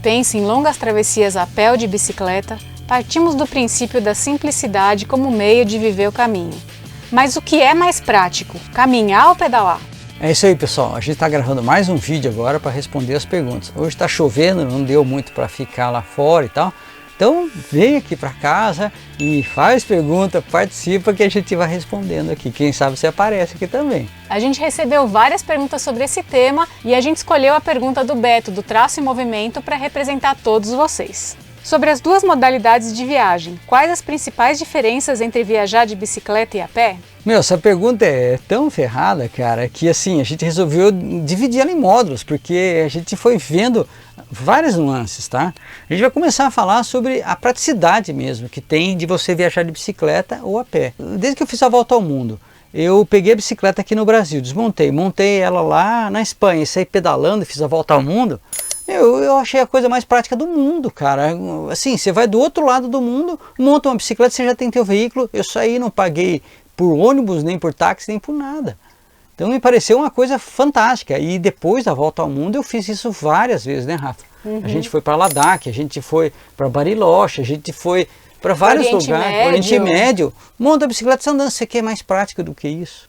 pensa em longas travessias a pé ou de bicicleta, partimos do princípio da simplicidade como meio de viver o caminho. Mas o que é mais prático, caminhar ou pedalar? É isso aí, pessoal, a gente está gravando mais um vídeo agora para responder as perguntas. Hoje está chovendo, não deu muito para ficar lá fora e tal, então vem aqui para casa e faz pergunta, participa que a gente vai respondendo aqui. Quem sabe você aparece aqui também. A gente recebeu várias perguntas sobre esse tema e a gente escolheu a pergunta do Beto, do Traço e Movimento, para representar todos vocês. Sobre as duas modalidades de viagem, quais as principais diferenças entre viajar de bicicleta e a pé? Essa pergunta é tão ferrada, cara, que assim, a gente resolveu dividir ela em módulos, porque a gente foi vendo várias nuances, tá? A gente vai começar a falar sobre a praticidade mesmo que tem de você viajar de bicicleta ou a pé. Desde que eu fiz a volta ao mundo, eu peguei a bicicleta aqui no Brasil, desmontei, montei ela lá na Espanha e saí pedalando e fiz a volta ao mundo. Eu achei a coisa mais prática do mundo, cara. Assim, você vai do outro lado do mundo, monta uma bicicleta, você já tem teu veículo. Eu saí, não paguei por ônibus, nem por táxi, nem por nada. Então me pareceu uma coisa fantástica. E depois da volta ao mundo eu fiz isso várias vezes, né, Rafa? A gente foi para Ladakh, a gente foi para Bariloche, a gente foi para vários lugares, Oriente Médio. Monta a bicicleta, você andando, você quer mais prática do que isso?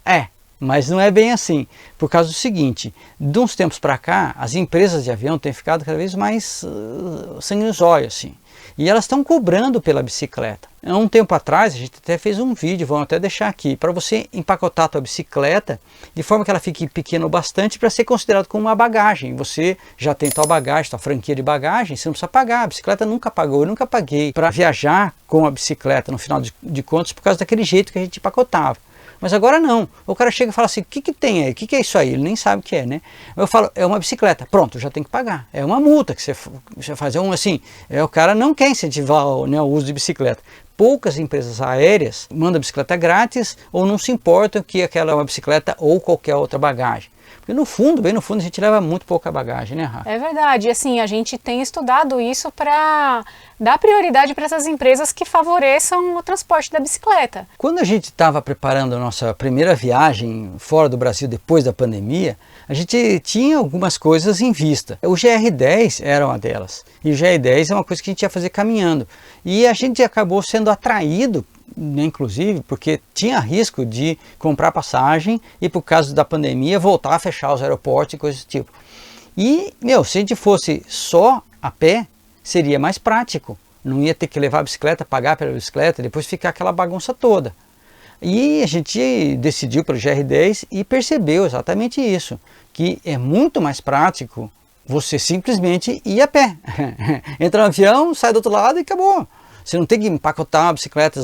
Mas não é bem assim, por causa do seguinte, de uns tempos para cá, as empresas de avião têm ficado cada vez mais sangue nos olhos, assim, e elas estão cobrando pela bicicleta. Há um tempo atrás, a gente até fez um vídeo, vamos até deixar aqui, para você empacotar a tua bicicleta, de forma que ela fique pequena o bastante para ser considerado como uma bagagem. Você já tem tua bagagem, tua franquia de bagagem, você não precisa pagar, a bicicleta nunca pagou, eu nunca paguei para viajar com a bicicleta, no final de contas, por causa daquele jeito que a gente empacotava. Mas agora não, o cara chega e fala assim, o que tem aí, o que é isso aí? Ele nem sabe o que é, né? Eu falo, é uma bicicleta, pronto, já tem que pagar, é uma multa que você faz, o cara não quer incentivar o uso de bicicleta. Poucas empresas aéreas mandam bicicleta grátis ou não se importam que aquela é uma bicicleta ou qualquer outra bagagem. Porque no fundo, bem no fundo, a gente leva muito pouca bagagem, né, Rafa? É verdade, e assim, a gente tem estudado isso para dar prioridade para essas empresas que favoreçam o transporte da bicicleta. Quando a gente estava preparando a nossa primeira viagem fora do Brasil depois da pandemia, a gente tinha algumas coisas em vista. O GR10 era uma delas, e o GR10 é uma coisa que a gente ia fazer caminhando. E a gente acabou sendo atraído, inclusive, porque tinha risco de comprar passagem e por causa da pandemia voltar a fechar os aeroportos e coisas do tipo. E, se a gente fosse só a pé, seria mais prático. Não ia ter que levar a bicicleta, pagar pela bicicleta, depois ficar aquela bagunça toda. E a gente decidiu pelo GR10 e percebeu exatamente isso, que é muito mais prático você simplesmente ir a pé. Entra no avião, sai do outro lado e acabou. Você não tem que empacotar a bicicleta,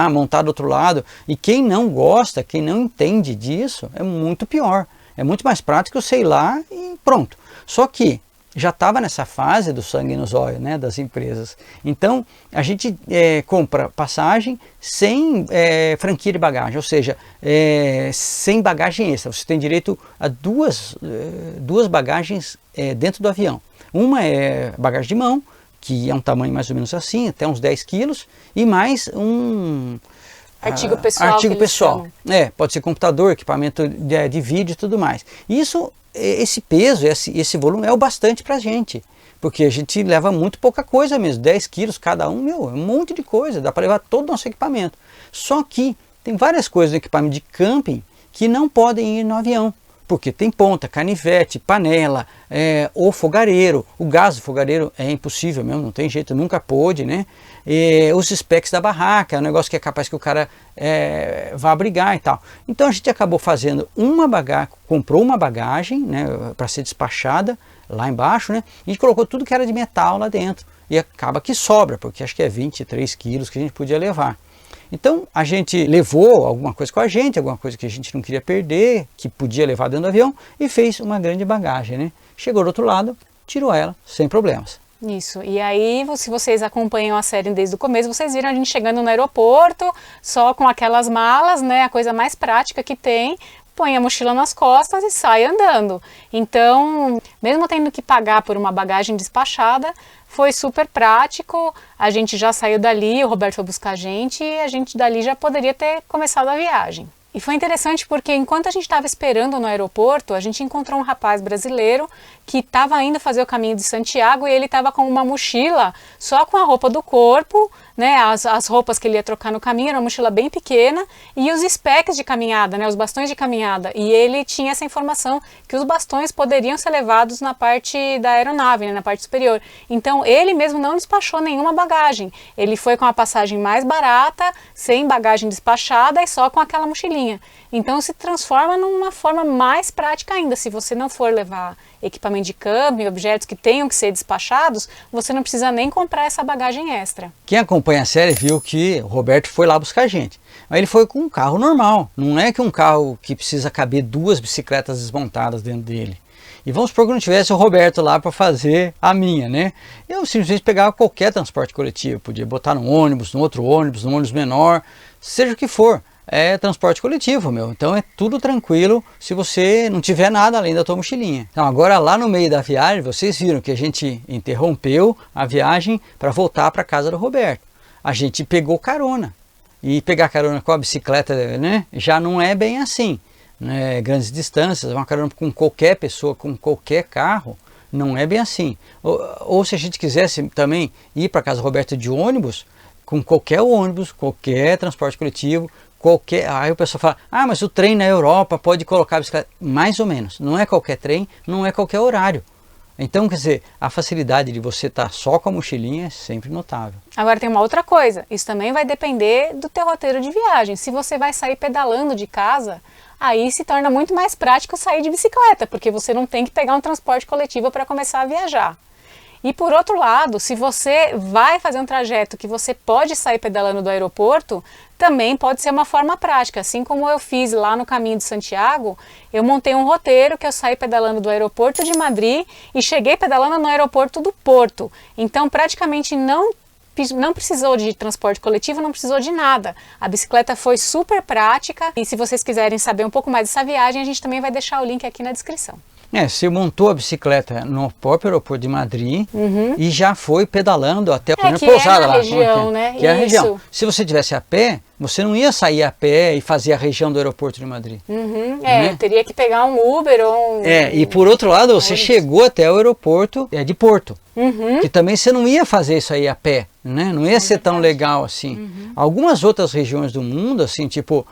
montar do outro lado. E quem não gosta, quem não entende disso, é muito pior. É muito mais prático, sei lá, e pronto. Só que já estava nessa fase do sangue nos olhos, né, das empresas. Então, a gente compra passagem sem franquia de bagagem, ou seja, sem bagagem extra. Você tem direito a duas bagagens dentro do avião. Uma é bagagem de mão, que é um tamanho mais ou menos assim, até uns 10 quilos, e mais um artigo pessoal. Pode ser computador, equipamento de vídeo e tudo mais. Isso, esse peso, esse volume é o bastante para a gente, porque a gente leva muito pouca coisa mesmo, 10 quilos cada um, é um monte de coisa, dá para levar todo o nosso equipamento. Só que tem várias coisas no equipamento de camping que não podem ir no avião. Porque tem ponta, canivete, panela, ou fogareiro. O gás do fogareiro é impossível mesmo, não tem jeito, nunca pôde, né? Os specs da barraca, é um negócio que é capaz que o cara vá brigar e tal. Então a gente acabou fazendo comprou uma bagagem, né, para ser despachada lá embaixo, né? E a gente colocou tudo que era de metal lá dentro. E acaba que sobra, porque acho que é 23 quilos que a gente podia levar. Então a gente levou alguma coisa com a gente, alguma coisa que a gente não queria perder, que podia levar dentro do avião, e fez uma grande bagagem, né? Chegou do outro lado, tirou ela sem problemas. Isso, e aí se vocês acompanham a série desde o começo, vocês viram a gente chegando no aeroporto, só com aquelas malas, né, a coisa mais prática que tem, põe a mochila nas costas e sai andando. Então, mesmo tendo que pagar por uma bagagem despachada, foi super prático, a gente já saiu dali, o Roberto foi buscar a gente e a gente dali já poderia ter começado a viagem. E foi interessante porque enquanto a gente estava esperando no aeroporto, a gente encontrou um rapaz brasileiro que estava indo fazer o caminho de Santiago e ele estava com uma mochila só com a roupa do corpo, né, as roupas que ele ia trocar no caminho, era uma mochila bem pequena, e os specs de caminhada, né, os bastões de caminhada. E ele tinha essa informação que os bastões poderiam ser levados na parte da aeronave, né, na parte superior. Então ele mesmo não despachou nenhuma bagagem. Ele foi com a passagem mais barata, sem bagagem despachada e só com aquela mochilinha. Então se transforma numa forma mais prática ainda. Se você não for levar equipamento de camping, objetos que tenham que ser despachados, você não precisa nem comprar essa bagagem extra. Quem acompanha a série viu que o Roberto foi lá buscar a gente. Mas ele foi com um carro normal. Não é que um carro que precisa caber 2 bicicletas desmontadas dentro dele. E vamos supor que não tivesse o Roberto lá para fazer a minha, né? Eu simplesmente pegava qualquer transporte coletivo. Podia botar num ônibus, num outro ônibus, num ônibus menor, seja o que for. É transporte coletivo, meu. Então é tudo tranquilo se você não tiver nada além da tua mochilinha. Então agora lá no meio da viagem, vocês viram que a gente interrompeu a viagem para voltar para casa do Roberto. A gente pegou carona. E pegar carona com a bicicleta, né, já não é bem assim. Né? Grandes distâncias, uma carona com qualquer pessoa, com qualquer carro, não é bem assim. Ou se a gente quisesse também ir para casa do Roberto de ônibus, com qualquer ônibus, qualquer transporte coletivo, aí o pessoal fala, ah, mas o trem na Europa pode colocar a bicicleta. Mais ou menos, não é qualquer trem, não é qualquer horário. Então, quer dizer, a facilidade de você estar só com a mochilinha é sempre notável. Agora tem uma outra coisa, isso também vai depender do teu roteiro de viagem. Se você vai sair pedalando de casa, aí se torna muito mais prático sair de bicicleta, porque você não tem que pegar um transporte coletivo para começar a viajar. E por outro lado, se você vai fazer um trajeto que você pode sair pedalando do aeroporto, também pode ser uma forma prática. Assim como eu fiz lá no caminho de Santiago, eu montei um roteiro que eu saí pedalando do aeroporto de Madrid e cheguei pedalando no aeroporto do Porto. Então praticamente não precisou de transporte coletivo, não precisou de nada. A bicicleta foi super prática e se vocês quiserem saber um pouco mais dessa viagem, a gente também vai deixar o link aqui na descrição. Você montou a bicicleta no próprio aeroporto de Madrid e já foi pedalando até a primeira pousada lá. Região, né? Que é a região. Se você tivesse a pé, você não ia sair a pé e fazer a região do aeroporto de Madrid. Né? Teria que pegar um Uber ou um... E por outro lado, você chegou até o aeroporto de Porto. Que também você não ia fazer isso aí a pé, né? Não ia ser tão legal assim. Algumas outras regiões do mundo, assim, tipo,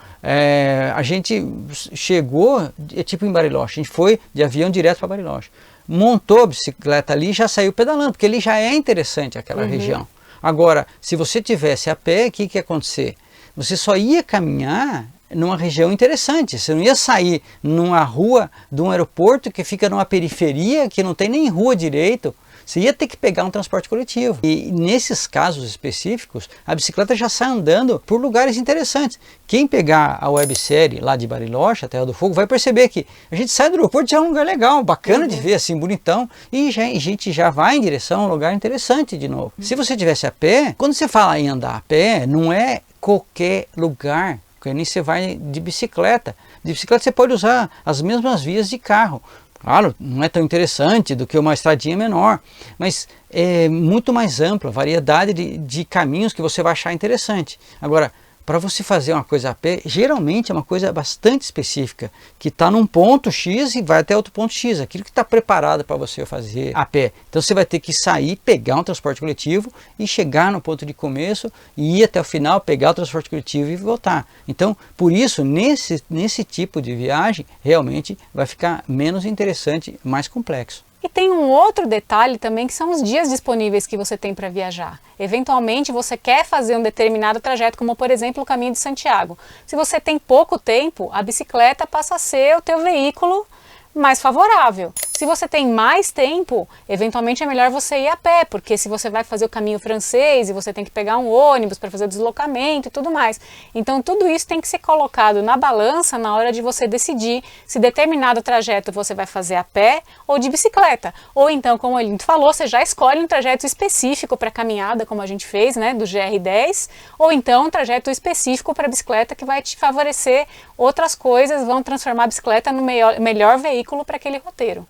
a gente chegou, tipo em Bariloche, a gente foi de avião direto para Bariloche. Montou a bicicleta ali e já saiu pedalando, porque ali já é interessante aquela região. Agora, se você tivesse a pé, o que ia acontecer? Você só ia caminhar numa região interessante, você não ia sair numa rua de um aeroporto que fica numa periferia, que não tem nem rua direito. Você ia ter que pegar um transporte coletivo. E nesses casos específicos, a bicicleta já sai andando por lugares interessantes. Quem pegar a websérie lá de Bariloche, a Terra do Fogo, vai perceber que a gente sai do aeroporto, já é um lugar legal, bacana de ver, assim, bonitão. E a gente já vai em direção a um lugar interessante de novo. Se você tivesse a pé, quando você fala em andar a pé, não é qualquer lugar. Porque nem você vai de bicicleta. De bicicleta você pode usar as mesmas vias de carro. Claro, não é tão interessante do que uma estradinha menor, mas é muito mais ampla, variedade de caminhos que você vai achar interessante. Agora, para você fazer uma coisa a pé, geralmente é uma coisa bastante específica, que está num ponto X e vai até outro ponto X, aquilo que está preparado para você fazer a pé. Então você vai ter que sair, pegar um transporte coletivo e chegar no ponto de começo e ir até o final, pegar o transporte coletivo e voltar. Então, por isso, nesse tipo de viagem, realmente vai ficar menos interessante, mais complexo. E tem um outro detalhe também, que são os dias disponíveis que você tem para viajar. Eventualmente você quer fazer um determinado trajeto, como por exemplo o caminho de Santiago. Se você tem pouco tempo, a bicicleta passa a ser o teu veículo mais favorável. Se você tem mais tempo, eventualmente é melhor você ir a pé, porque se você vai fazer o caminho francês e você tem que pegar um ônibus para fazer o deslocamento e tudo mais. Então tudo isso tem que ser colocado na balança na hora de você decidir se determinado trajeto você vai fazer a pé ou de bicicleta. Ou então, como a gente falou, você já escolhe um trajeto específico para caminhada, como a gente fez, né, do GR10, ou então um trajeto específico para bicicleta que vai te favorecer outras coisas, vão transformar a bicicleta no melhor veículo para aquele roteiro.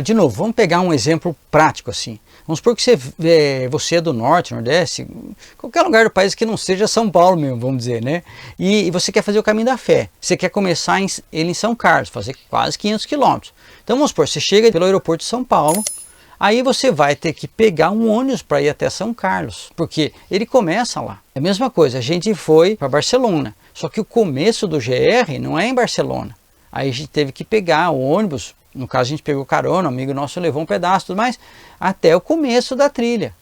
De novo, vamos pegar um exemplo prático assim. Vamos supor que você é do norte, nordeste, qualquer lugar do país que não seja São Paulo mesmo, vamos dizer, né? E você quer fazer o caminho da fé. Você quer começar ele em São Carlos, fazer quase 500 quilômetros. Então vamos supor, você chega pelo aeroporto de São Paulo, aí você vai ter que pegar um ônibus para ir até São Carlos, porque ele começa lá. É a mesma coisa, a gente foi para Barcelona, só que o começo do GR não é em Barcelona. Aí a gente teve que pegar o ônibus, no caso a gente pegou carona, um amigo nosso levou um pedaço, tudo mais, até o começo da trilha.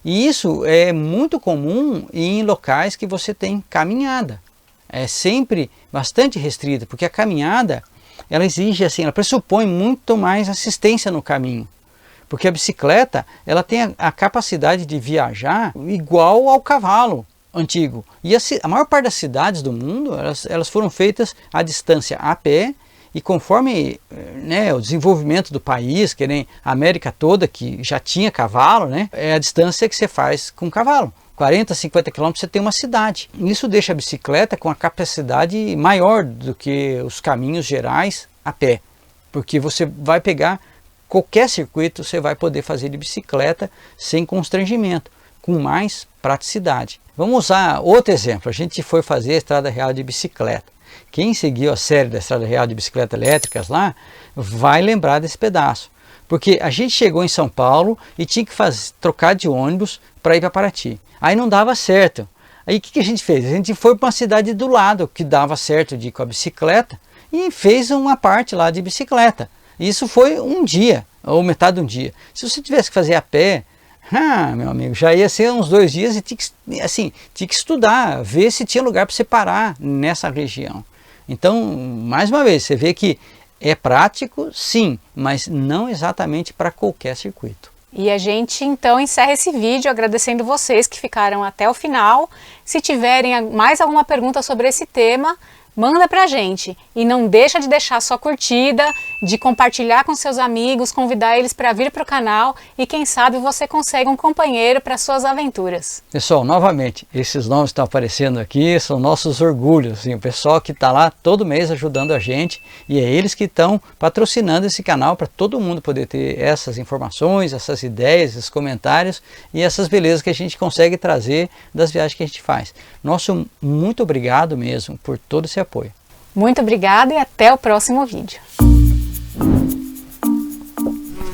E isso é muito comum em locais que você tem caminhada. É sempre bastante restrita, porque a caminhada, ela exige assim, ela pressupõe muito mais assistência no caminho. Porque a bicicleta, ela tem a capacidade de viajar igual ao cavalo antigo. E a maior parte das cidades do mundo, elas foram feitas à distância a pé, e conforme o desenvolvimento do país, que nem a América toda, que já tinha cavalo, né, é a distância que você faz com cavalo. 40, 50 quilômetros você tem uma cidade. Isso deixa a bicicleta com a capacidade maior do que os caminhos gerais a pé. Porque você vai pegar qualquer circuito, você vai poder fazer de bicicleta sem constrangimento, com mais praticidade. Vamos usar outro exemplo. A gente foi fazer a Estrada Real de bicicleta. Quem seguiu a série da Estrada Real de Bicicletas Elétricas lá, vai lembrar desse pedaço. Porque a gente chegou em São Paulo e tinha que trocar de ônibus para ir para Paraty. Aí não dava certo. Aí o que a gente fez? A gente foi para uma cidade do lado, que dava certo de ir com a bicicleta, e fez uma parte lá de bicicleta. Isso foi um dia, ou metade de um dia. Se você tivesse que fazer a pé, meu amigo, já ia ser uns 2 dias e tinha que estudar, ver se tinha lugar para você parar nessa região. Então, mais uma vez, você vê que é prático, sim, mas não exatamente para qualquer circuito. E a gente então encerra esse vídeo agradecendo vocês que ficaram até o final. Se tiverem mais alguma pergunta sobre esse tema, manda pra gente. E não deixa de deixar sua curtida, de compartilhar com seus amigos, convidar eles para vir para o canal e quem sabe você consegue um companheiro para suas aventuras. Pessoal, novamente, esses nomes que estão aparecendo aqui são nossos orgulhos, assim, o pessoal que está lá todo mês ajudando a gente, e é eles que estão patrocinando esse canal para todo mundo poder ter essas informações, essas ideias, esses comentários e essas belezas que a gente consegue trazer das viagens que a gente faz. Nosso muito obrigado mesmo por todo esse apoio. Muito obrigada e até o próximo vídeo.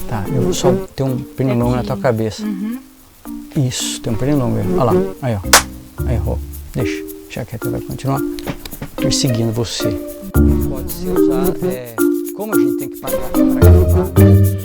Tá, eu vou só ter um pernilongo na tua cabeça. Isso, tem um pernilongo aí. Olha lá, aí ó. Aí errou. Deixa quieto, vai continuar perseguindo você. Pode ser usado, como a gente tem que pagar para gravar.